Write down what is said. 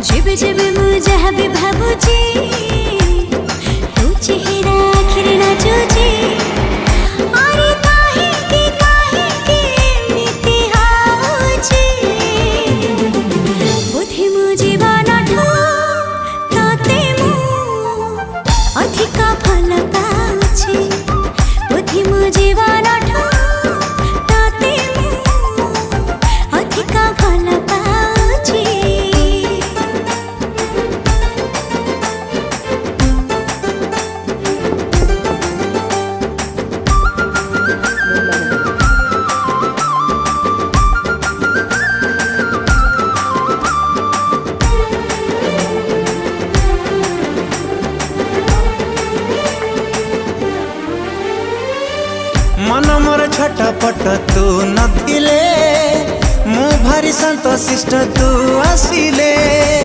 जेबे जेबे मु जहाँ भी भाबुची तू चेहरा आखिरे नाचुची अरे काहे के एमिति होची बुद्धि मु जीवनठू तते मु अधिका भल पाउची बुद्धि मु जीवनठू तते मु अधिका भल पाउची। मन मोर छटपट तू नथिले मु भारी संतोषिष्ट तू आसिले।